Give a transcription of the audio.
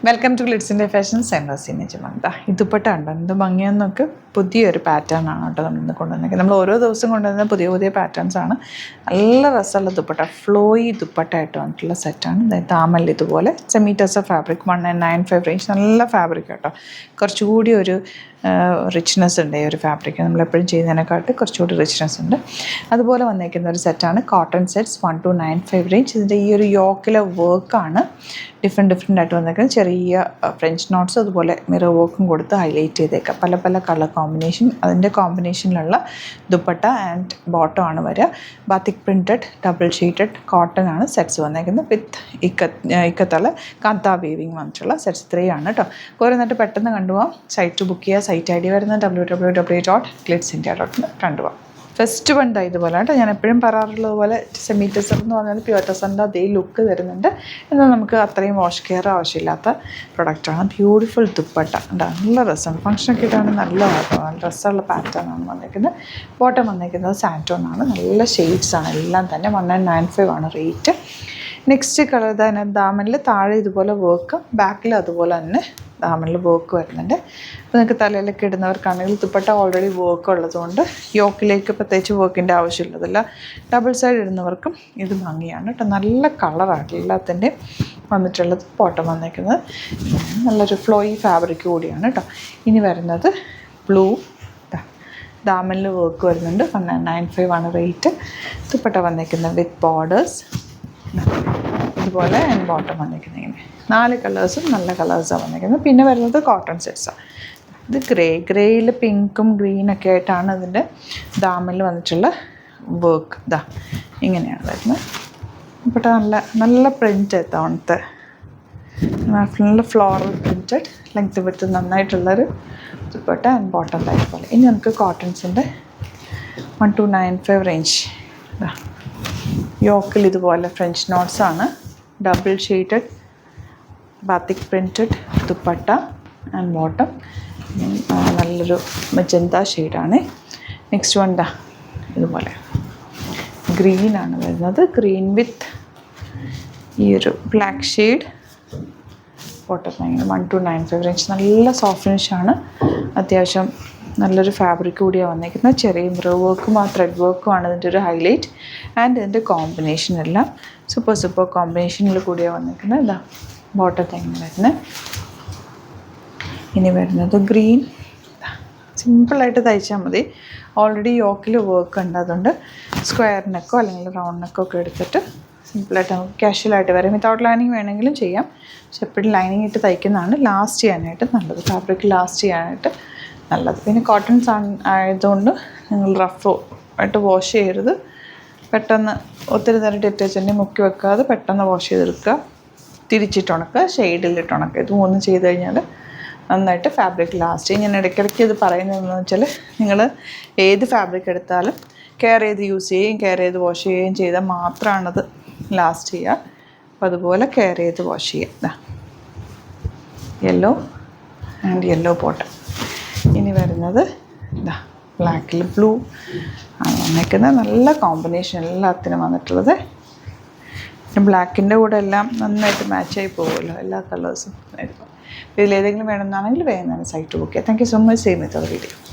Welcome to ഗ്ലിറ്റ്സിൻ്റെ fashions. നിജമന്ത ഈ ദുപ്പട്ട ഉണ്ടോ എന്ത് ഭംഗിയെന്നൊക്കെ പുതിയൊരു പാറ്റേൺ ആണ് കേട്ടോ നമ്മളിന്ന് കൊണ്ടുവന്നിരിക്കുന്നത്. നമ്മൾ ഓരോ ദിവസം കൊണ്ടുവരുന്ന പുതിയ പുതിയ പാറ്റേൺസ് ആണ്. നല്ല രസമുള്ള ദുപ്പട്ട, ഫ്ലോയി ദുപ്പട്ട ആയിട്ട് വന്നിട്ടുള്ള സെറ്റാണ്. അതായത് താമൽ ഇതുപോലെ സെമീറ്റേഴ്സ് ഓഫ് ഫാബ്രിക് 195 റേഞ്ച്, നല്ല ഫാബ്രിക് കേട്ടോ. കുറച്ചുകൂടി ഒരു റിച്ച്നെസ് ഉണ്ട് ഈ ഒരു ഫാബ്രിക്, നമ്മളെപ്പോഴും ചെയ്യുന്നതിനെക്കാട്ട് കുറച്ചുകൂടി റിച്ച്നെസ് ഉണ്ട്. അതുപോലെ വന്നിരിക്കുന്ന ഒരു സെറ്റാണ് കോട്ടൺ സെറ്റ്സ് 1295 റേഞ്ച്. ഇതിൻ്റെ ഈ ഒരു യോക്കിലെ വർക്കാണ് ഡിഫറെൻ്റ് ആയിട്ട് വന്നിരിക്കുന്നത്. ചെറിയ ഫ്രഞ്ച് നോട്ട്സ് അതുപോലെ മിറർ വർക്കും കൊടുത്ത് ഹൈലൈറ്റ് ചെയ്തേക്കാം. പല പല കളർ കോമ്പിനേഷൻ, അതിൻ്റെ കോമ്പിനേഷനിലുള്ള ദുപ്പട്ട ആൻഡ് ബോട്ടം ആണ് വരിക. Batik printed double sheathed cotton ആണ് സെറ്റ്സ് വന്നിരിക്കുന്നത്. വിത്ത് ഇക്കത്തല കാന്ത വീവിങ് വന്നിട്ടുള്ള സെറ്റ്സ് 3 ആണ് കേട്ടോ. കുറേ എന്നിട്ട് പെട്ടെന്ന് കണ്ടുപോകാം. സൈറ്റ് ബുക്ക് ചെയ്യുക. സൈറ്റ് ഐ ഡി വരുന്നത് www.glitzindia.in കണ്ടുപോകാം. ഫസ്റ്റ് വൺ ഇതുപോലെ കേട്ടോ. ഞാൻ എപ്പോഴും പറയാറുള്ളത് പോലെ സെമി ടെസർ എന്ന് പറഞ്ഞാൽ പ്യുവർ ടെസറിൻ്റെ അതേ ലുക്ക് തരുന്നുണ്ട്. എന്നാൽ നമുക്ക് അത്രയും വാഷ് കെയർ ആവശ്യമില്ലാത്ത പ്രൊഡക്റ്റാണ്. ബ്യൂട്ടിഫുൾ ദുപ്പട്ട ഉണ്ട്, നല്ല രസമാണ്. ഫംഗ്ഷനൊക്കെ ഇട്ടാണ് നല്ല രസമുള്ള പാറ്റേൺ ആണ് വന്നിരിക്കുന്നത്. ബോട്ടം വന്നിരിക്കുന്നത് സാൻറ്റോൺ ആണ്. നല്ല ഷെയ്ഡ്സ് ആണ് എല്ലാം തന്നെ. 1995 ആണ് റേറ്റ്. നെക്സ്റ്റ് കളർ തന്നെ ദാമനിൽ താഴെ ഇതുപോലെ വർക്ക്, ബാക്കിൽ അതുപോലെ തന്നെ ദാമനിൽ വർക്ക് വരുന്നുണ്ട്. അപ്പോൾ നിങ്ങൾക്ക് തലയിലൊക്കെ ഇടുന്നവർക്കാണെങ്കിൽ ദുപ്പട്ട ഓൾറെഡി വർക്ക് ഉള്ളതുകൊണ്ട് യോക്കിലേക്ക് പ്രത്യേകിച്ച് വർക്കിൻ്റെ ആവശ്യമുള്ളതല്ല. ഡബിൾ സൈഡ് ഇടുന്നവർക്കും ഇത് ഭംഗിയാണ് കേട്ടോ. നല്ല കളറാണ് എല്ലാത്തിൻ്റെയും വന്നിട്ടുള്ളത്. ബോട്ടം വന്നിരിക്കുന്നത് നല്ലൊരു ഫ്ലോയി ഫാബ്രിക് കൂടിയാണ് കേട്ടോ. ഇനി വരുന്നത് ബ്ലൂ, ദാമനിൽ വർക്ക് വരുന്നുണ്ട്. 195 ആണ് റേറ്റ്. ദുപ്പട്ട വന്നിരിക്കുന്നത് വിത്ത് ബോർഡേഴ്സ് ഇതുപോലെ. ആൻഡ് ബോട്ടം വന്നിരിക്കുന്നത് ഇങ്ങനെ 4 കളേഴ്സും നല്ല കളേഴ്സാണ് വന്നിരിക്കുന്നത്. പിന്നെ വരുന്നത് കോട്ടൺ സെറ്റ്സാണ്. ഇത് ഗ്രേയിൽ പിങ്കും ഗ്രീനൊക്കെ ആയിട്ടാണ് ഇതിൻ്റെ ദാമനിൽ വന്നിട്ടുള്ള വർക്ക്. ഇങ്ങനെയാണ് വരുന്നത്. ദുപ്പട്ട നല്ല പ്രിൻറ്റ് തവണത്തെ നല്ല ഫ്ലോറൽ പ്രിൻറ്റഡ് ലെങ്ത് വിട്ട് നന്നായിട്ടുള്ളൊരു ദുപ്പട്ട ആൻഡ് ബോട്ടം പോലെ. ഇനി നമുക്ക് കോട്ടൺസിൻ്റെ 1295 റേഞ്ച്. യോക്കിൽ ഇതുപോലെ ഫ്രഞ്ച് നോട്ട്സാണ്. Double sheeted batik printed dupatta and bottom. നല്ലൊരു മജന്ത ഷെയ്ഡാണ്. നെക്സ്റ്റ് വൺ ഇതുപോലെ ഗ്രീനാണ് വരുന്നത്. ഗ്രീൻ വിത്ത് ഈ ഒരു ബ്ലാക്ക് ഷെയ്ഡ്. Bottom 1295 range. നല്ല സോഫ്റ്റ് ഫിനിഷാണ്. അത്യാവശ്യം നല്ലൊരു ഫാബ്രിക് കൂടിയാണ് വന്നിരിക്കുന്നത്. ചെറിയ മിറർ വർക്കും ആ ത്രെഡ് വർക്കും ആണ് ഇതിൻ്റെ ഒരു ഹൈലൈറ്റ്. ആൻഡ് ഇതിൻ്റെ കോമ്പിനേഷൻ എല്ലാം സൂപ്പർ കോമ്പിനേഷനിൽ കൂടിയാണ് വന്നിരിക്കുന്നത്. ബോട്ടത്തെ ഇങ്ങനെ വരുന്നത്. ഇനി വരുന്നത് ഗ്രീൻ. സിമ്പിളായിട്ട് തയ്ച്ചാൽ മതി. ഓൾറെഡി യോക്കിൽ വർക്ക് ഉണ്ട്. അതുകൊണ്ട് സ്ക്വയർ നെക്കോ അല്ലെങ്കിൽ റൗണ്ട് നെക്കോ ഒക്കെ എടുത്തിട്ട് സിമ്പിളായിട്ട് നമുക്ക് കാഷ്വലായിട്ട് വരാം. വിത്തൗട്ട് ലൈനിങ് വേണമെങ്കിലും ചെയ്യാം. പക്ഷെ എപ്പോഴും ലൈനിങ് ഇട്ട് തയ്ക്കുന്നതാണ് ലാസ്റ്റ് ചെയ്യാനായിട്ട് നല്ലത്. ഫാബ്രിക് ലാസ്റ്റ് ചെയ്യാനായിട്ട് നല്ലത്. പിന്നെ കോട്ടൺസ് ആയതുകൊണ്ട് നിങ്ങൾ റഫ് ആയിട്ട് വാഷ് ചെയ്യരുത്. പെട്ടെന്ന് ഒത്തിരി നേരം ഡിറ്റർജൻറ്റ് മുക്കി വെക്കാതെ പെട്ടെന്ന് വാഷ് ചെയ്തെടുക്കുക. തിരിച്ചിട്ടുണക്കുക, ഷെയ്ഡിലിട്ട് ഉണക്കുക. ഇത് 3 ചെയ്ത് കഴിഞ്ഞാൽ നന്നായിട്ട് ഫാബ്രിക് ലാസ്റ്റ് ചെയ്യും. ഞാൻ ഇടയ്ക്കിടയ്ക്ക് ഇത് പറയുന്നതെന്ന് വെച്ചാൽ നിങ്ങൾ ഏത് ഫാബ്രിക് എടുത്താലും കെയർ ചെയ്ത് യൂസ് ചെയ്യുകയും കെയർ ചെയ്ത് വാഷ് ചെയ്യുകയും ചെയ്താൽ മാത്രമാണത് ലാസ്റ്റ് ചെയ്യുക. അപ്പോൾ അതുപോലെ കെയർ ചെയ്ത് വാഷ് ചെയ്യുക. Yellow and yellow bottom. ഇനി വരുന്നത് ബ്ലാക്കിൽ ബ്ലൂ ആണ് വന്നിരിക്കുന്നത്. നല്ല കോമ്പിനേഷൻ എല്ലാത്തിനും വന്നിട്ടുള്ളത്. പിന്നെ ബ്ലാക്കിൻ്റെ കൂടെ എല്ലാം നന്നായിട്ട് മാച്ചായി പോകുമല്ലോ എല്ലാ കളേഴ്സും. ഇതിലേതെങ്കിലും വേണമെന്നാണെങ്കിൽ വേഗം തന്നെ സൈറ്റ് ബുക്ക് ചെയ്യാം. Thank you so much. Same with our video.